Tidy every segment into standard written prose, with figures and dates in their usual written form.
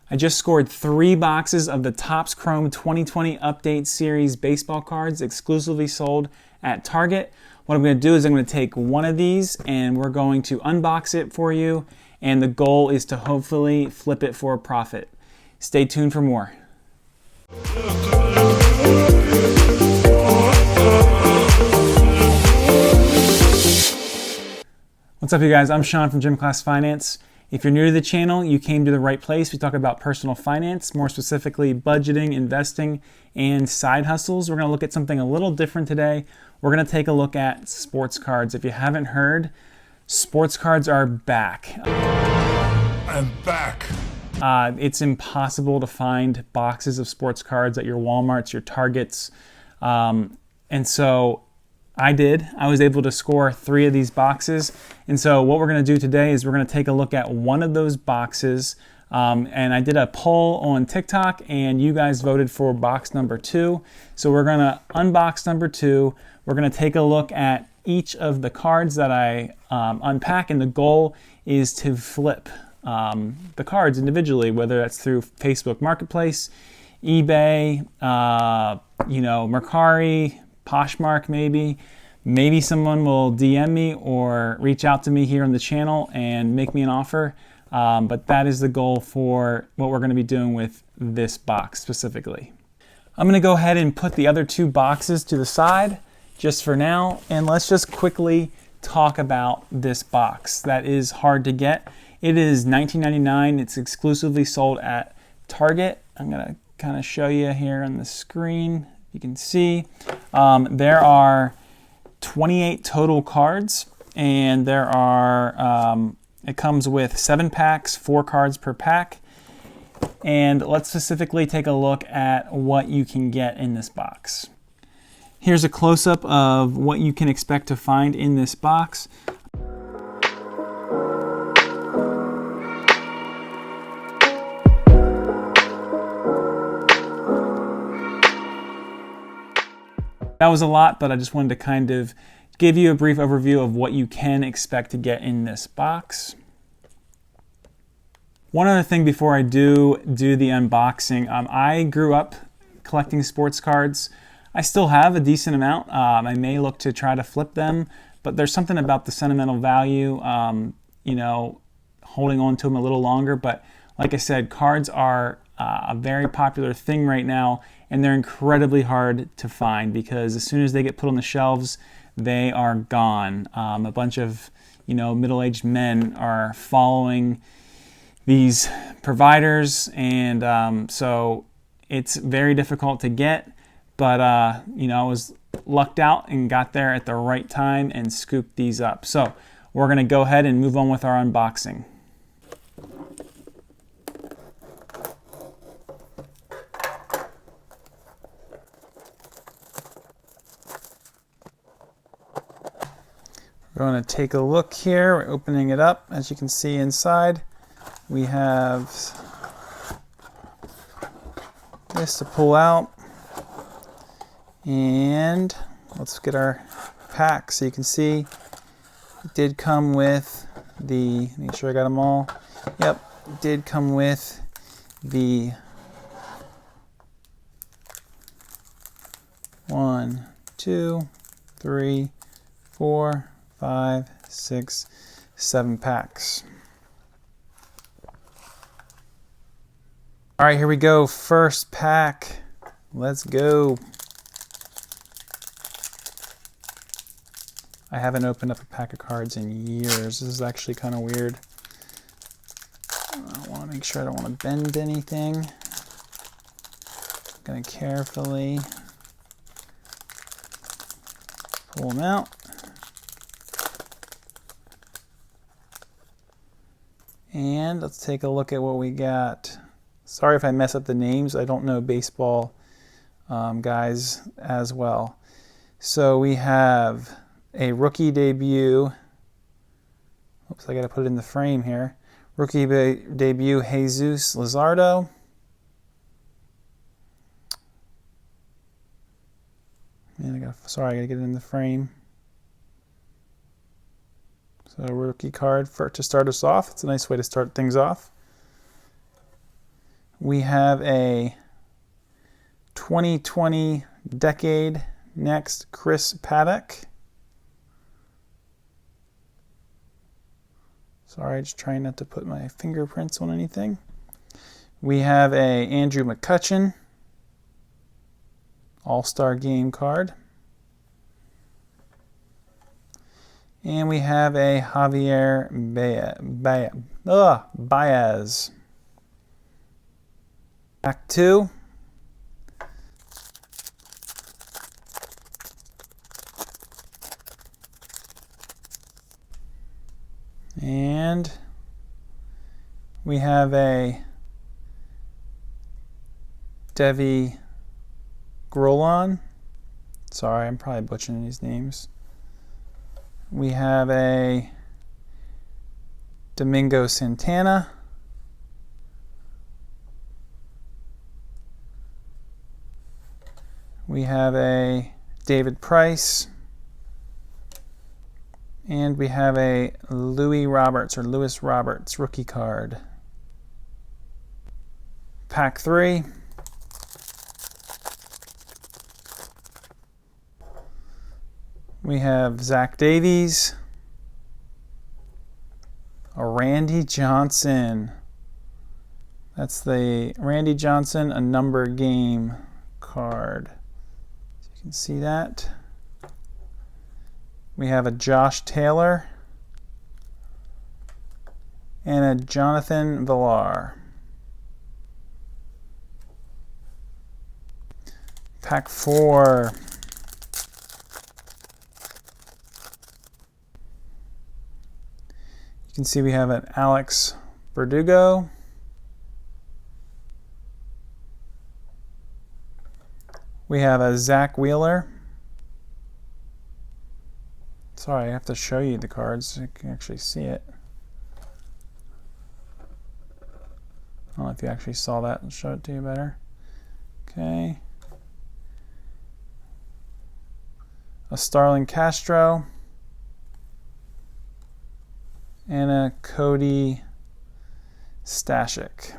I just scored 3 boxes of the Topps Chrome 2020 Update Series baseball cards exclusively sold at Target. What I'm going to do is I'm going to take one of these and we're going to unbox it for you, and the goal is to hopefully flip it for a profit. Stay tuned for more. What's up, you guys? I'm Sean from Gym Class Finance. If you're new to the channel, you came to the right place. We talk about personal finance, more specifically budgeting, investing, and side hustles. We're going to look at something a little different today. We're going to take a look at sports cards. If you haven't heard, sports cards are back. I'm back. It's impossible to find boxes of sports cards at your Walmarts, your Targets. And so I was able to score 3 of these boxes. And so what we're going to do today is we're going to take a look at one of those boxes. And I did a poll on TikTok and you guys voted for box number 2. So we're going to unbox number 2. We're going to take a look at each of the cards that I unpack, and the goal is to flip the cards individually, whether that's through Facebook Marketplace, eBay, Mercari, Poshmark maybe. Maybe someone will DM me or reach out to me here on the channel and make me an offer. But that is the goal for what we're going to be doing with this box specifically. I'm going to go ahead and put the other 2 boxes to the side just for now. And let's just quickly talk about this box that is hard to get. It is $19.99. It's exclusively sold at Target. I'm going to kind of show you here on the screen. You can see there are 28 total cards, and there are it comes with 7 packs, 4 cards per pack. And let's specifically take a look at what you can get in this box. Here's a close-up of what you can expect to find in this box. That was a lot, but I just wanted to kind of give you a brief overview of what you can expect to get in this box. One other thing before I do the unboxing, I grew up collecting sports cards. I still have a decent amount. I may look to try to flip them, but there's something about the sentimental value, holding on to them a little longer. But like I said, cards are a very popular thing right now, and they're incredibly hard to find because as soon as they get put on the shelves, they are gone. A bunch of middle-aged men are following these providers, and so it's very difficult to get. But I was lucked out and got there at the right time and scooped these up. So we're going to go ahead and move on with our unboxing. We're going to take a look here. We're opening it up. As you can see inside, we have this to pull out. And let's get our pack. So you can see it did come with the, make sure I got them all. Yep, it did come with the 1, 2, 3, 4, 5, 6, 7 packs. All right, here we go. First pack. Let's go. I haven't opened up a pack of cards in years. This is actually kind of weird. I want to make sure I don't want to bend anything. I'm going to carefully pull them out. And let's take a look at what we got. Sorry if I mess up the names. I don't know baseball guys as well. So we have a rookie debut. Oops, I got to put it in the frame here. Rookie debut, Jesus Luzardo. And I got to get it in the frame. So a rookie card to start us off. It's a nice way to start things off. We have a 2020 decade next, Chris Paddock. Sorry, just trying not to put my fingerprints on anything. We have a Andrew McCutchen All-Star Game card. And we have a Javier Baez. Pack 2. And we have a Devi Grolon. Sorry, I'm probably butchering these names. We have a Domingo Santana. We have a David Price. And we have a Louis Roberts rookie card. Pack 3. We have Zach Davies, a Randy Johnson. That's the Randy Johnson, a number game card. So you can see that. We have a Josh Taylor and a Jonathan Villar. Pack 4. You can see we have an Alex Verdugo. We have a Zach Wheeler. Sorry, I have to show you the cards so you can actually see it. I don't know if you actually saw that. I'll show it to you better. Okay. A Starlin Castro. And a Cody Stashik.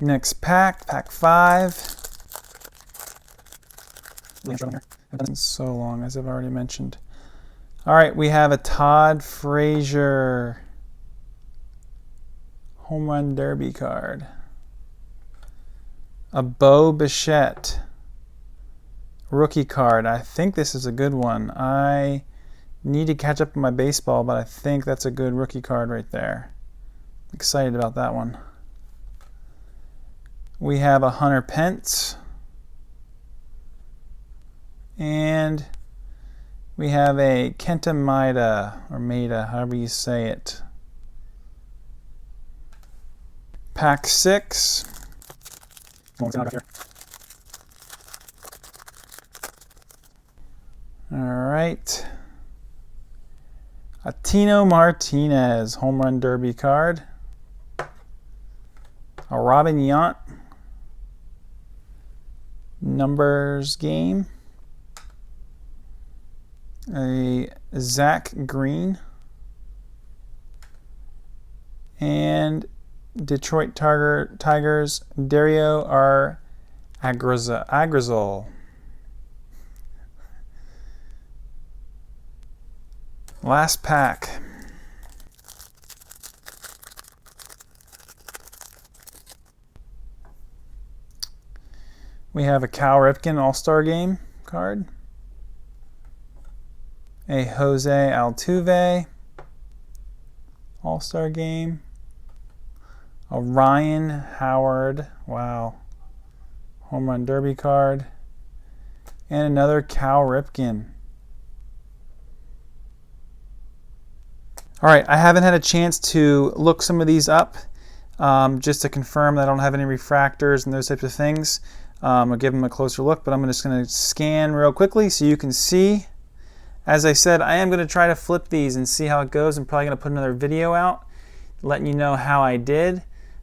Next pack, pack 5. It's been so long, as I've already mentioned. All right, we have a Todd Frazier Home Run Derby card. A Bo Bichette rookie card. I think this is a good one. I need to catch up on my baseball, but I think that's a good rookie card right there. Excited about that one. We have a Hunter Pence. And we have a Kenta Maeda, or Maeda, however you say it. Pack 6. All right. A Tino Martinez Home Run Derby card. A Robin Yount numbers game. A Zach Green. And Detroit Tigers Dario R. Agrazol. Last pack. We have a Cal Ripken All-Star Game card. A Jose Altuve All-Star Game. A Ryan Howard, wow, Home Run Derby card. And another Cal Ripken. All right, I haven't had a chance to look some of these up just to confirm that I don't have any refractors and those types of things. I'll give them a closer look, but I'm just going to scan real quickly so you can see. As I said, I am going to try to flip these and see how it goes. I'm probably going to put another video out letting you know how I did.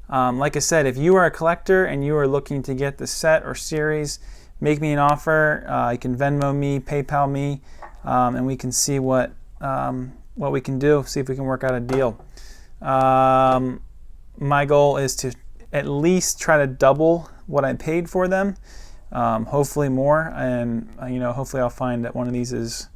Like I said, if you are a collector and you are looking to get the set or series, make me an offer. You can Venmo me, PayPal me, and we can see what we can do, see if we can work out a deal. My goal is to at least try to double what I paid for them, hopefully more, and hopefully I'll find that one of these is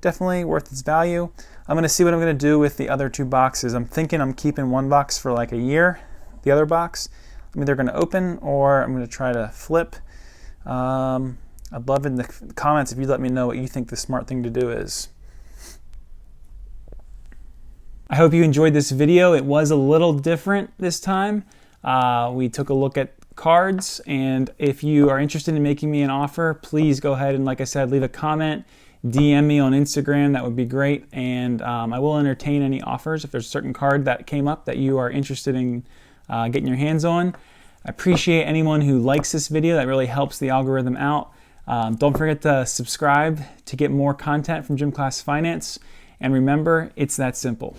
definitely worth its value. I'm going to see what I'm going to do with the other 2 boxes. I'm thinking I'm keeping one box for like a year, the other box I'm either going to open or I'm going to try to flip. I'd love in the comments if you let me know what you think the smart thing to do is. I hope you enjoyed this video. It was a little different this time. We took a look at cards, and if you are interested in making me an offer, please go ahead and, like I said, leave a comment, DM me on Instagram. That would be great, and I will entertain any offers if there's a certain card that came up that you are interested in getting your hands on. I appreciate anyone who likes this video. That really helps the algorithm out. Don't forget to subscribe to get more content from Gym Class Finance. And remember, it's that simple.